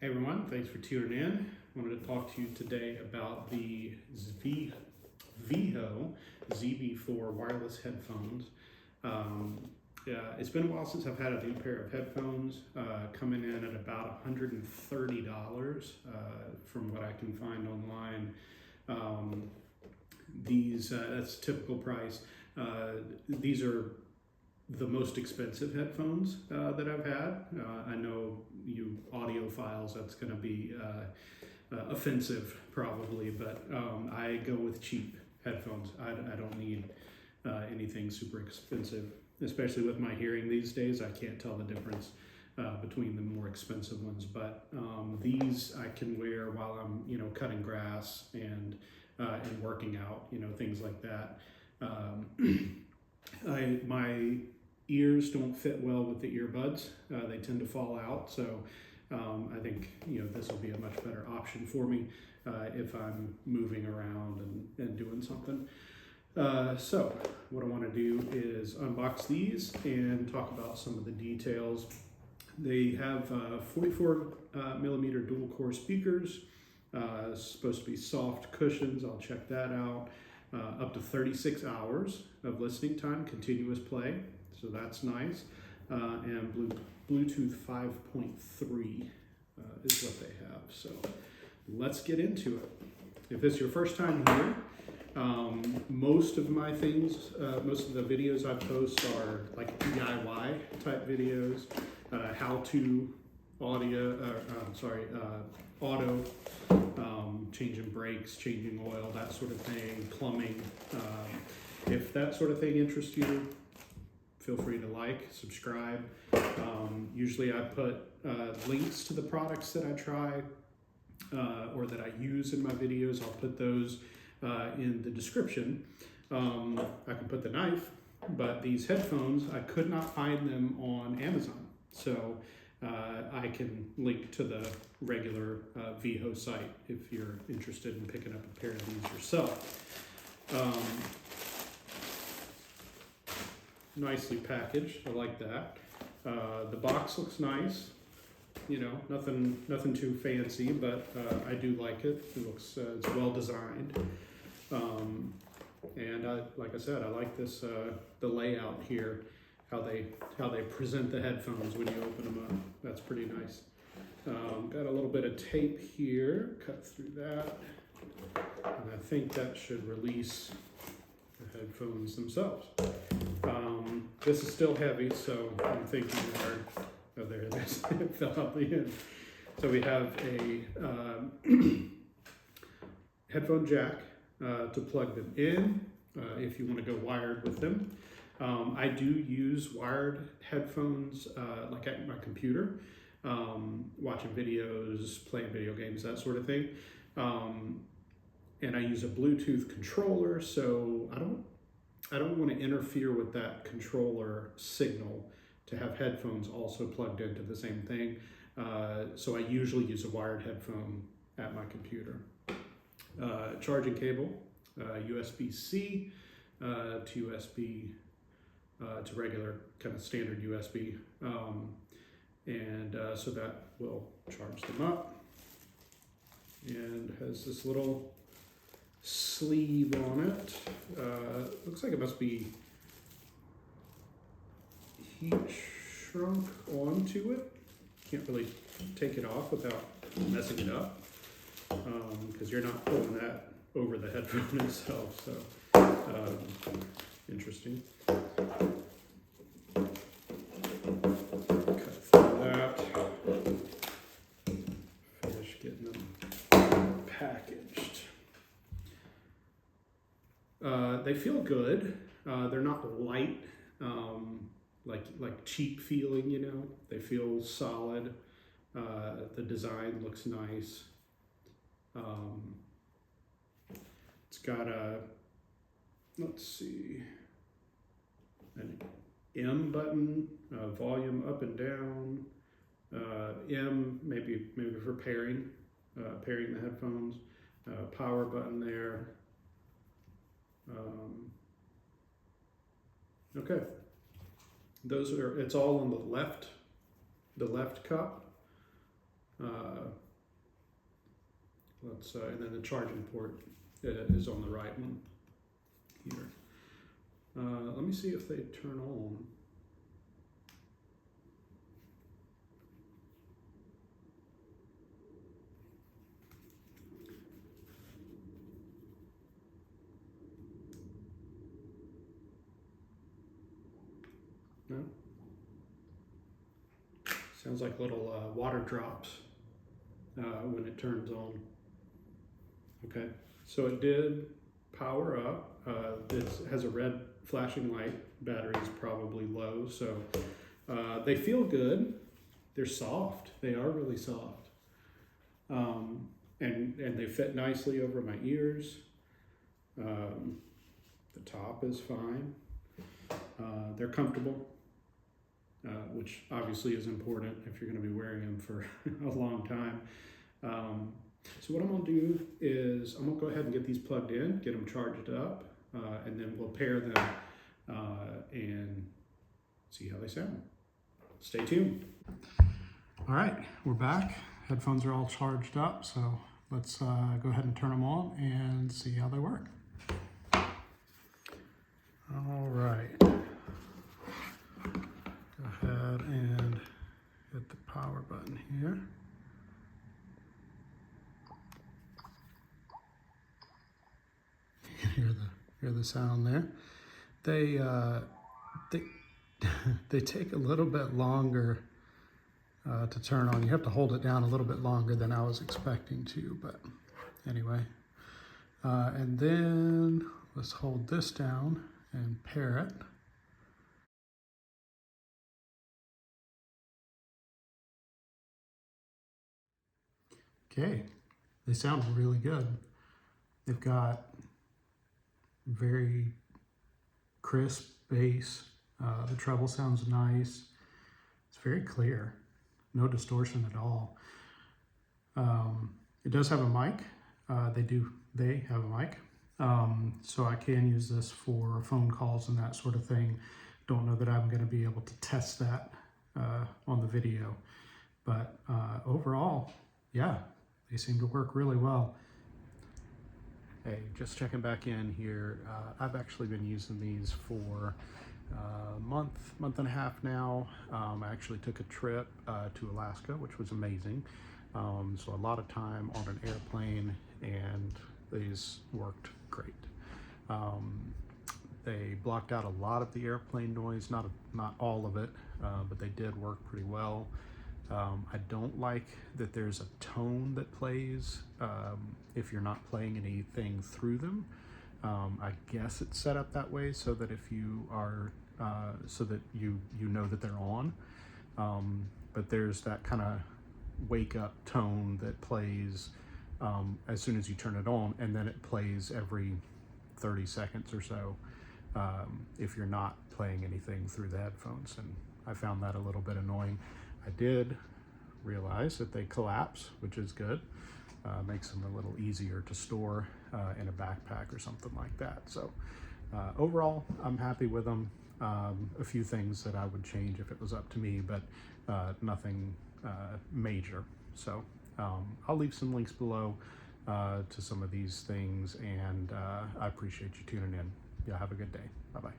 Hey everyone, thanks for tuning in. I wanted to talk to you today about the Veho ZB-4 wireless headphones. It's been a while since I've had a new pair of headphones, coming in at about $130 from what I can find online. That's typical price. These are the most expensive headphones that I've had. I know you audiophiles, that's going to be offensive probably, but I go with cheap headphones. I don't need anything super expensive, especially with my hearing these days. I can't tell the difference between the more expensive ones, but these I can wear while I'm cutting grass and working out, things like that. My ears don't fit well with the earbuds. They tend to fall out, so I think this will be a much better option for me if I'm moving around and doing something. So what I want to do is unbox these and talk about some of the details. They have 44 millimeter dual core speakers, supposed to be soft cushions. I'll check that out. Up to 36 hours of listening time, continuous play, so that's nice. And Bluetooth 5.3 is what they have. So let's get into it. If it's your first time here, most of my things, most of the videos I post are like DIY type videos, how-to auto, changing brakes, changing oil, that sort of thing, plumbing. If that sort of thing interests you, feel free to like, subscribe. Usually I put links to the products that I try or that I use in my videos. I'll put those in the description. I can put the knife, but these headphones, I could not find them on Amazon. So I can link to the regular Veho site if you're interested in picking up a pair of these yourself. Nicely packaged, I like that. The box looks nice, nothing too fancy, but I do like it. It looks it's well designed, and like I said, I like this the layout here. How they present the headphones when you open them up. That's pretty nice. Got a little bit of tape here, cut through that, and I think that should release the headphones themselves. This is still heavy, so I'm thinking hard. Oh, there it is. It fell out the end. So we have a headphone jack to plug them in if you want to go wired with them. I do use wired headphones like at my computer, watching videos, playing video games, that sort of thing. And I use a Bluetooth controller, so I don't want to interfere with that controller signal to have headphones also plugged into the same thing. So I usually use a wired headphone at my computer. Charging cable, USB-C to USB to regular kind of standard USB, so that will charge them up. And has this little sleeve on it. Looks like it must be heat shrunk onto it. Can't really take it off without messing it up, because you're not pulling that over the headphone itself. So interesting. Cut through that. Finish getting them packaged. They feel good. They're not light, like cheap feeling, They feel solid. The design looks nice. It's got let's see, an M button, volume up and down. M maybe for pairing the headphones. Power button there. Okay, it's all on the left cup. And then the charging port is on the right one here. Let me see if they turn on. No? Sounds like little water drops when it turns on. Okay, so it did power up. This has a red flashing light. Battery's probably low, so they feel good. They're soft. They are really soft. And they fit nicely over my ears. The top is fine. They're comfortable, which obviously is important if you're going to be wearing them for a long time. So what I'm going to do is I'm going to go ahead and get these plugged in, get them charged up, and then we'll pair them and see how they sound. Stay tuned. All right, we're back. Headphones are all charged up, so let's go ahead and turn them on and see how they work. All right. Go ahead and hit the power button here. You can hear the sound there. They take a little bit longer to turn on. You have to hold it down a little bit longer than I was expecting to, but anyway. And then let's hold this down and pair it. Okay, they sound really good. They've got very crisp bass. The treble sounds nice. It's very clear, no distortion at all. It does have a mic. They have a mic. So I can use this for phone calls and that sort of thing. Don't know that I'm going to be able to test that on the video, but overall, yeah, they seem to work really well. Hey, just checking back in here. I've actually been using these for a month and a half now. I actually took a trip to Alaska, which was amazing. So a lot of time on an airplane, and these worked great. They blocked out a lot of the airplane noise, not all of it, but they did work pretty well. I don't like that there's a tone that plays if you're not playing anything through them. I guess it's set up that way so that if you are, so that you know that they're on. But there's that kind of wake up tone that plays as soon as you turn it on, and then it plays every 30 seconds or so if you're not playing anything through the headphones. And I found that a little bit annoying. I did realize that they collapse, which is good. Makes them a little easier to store in a backpack or something like that. So overall, I'm happy with them. A few things that I would change if it was up to me, but nothing major. So I'll leave some links below to some of these things, and I appreciate you tuning in. Yeah, have a good day. Bye-bye.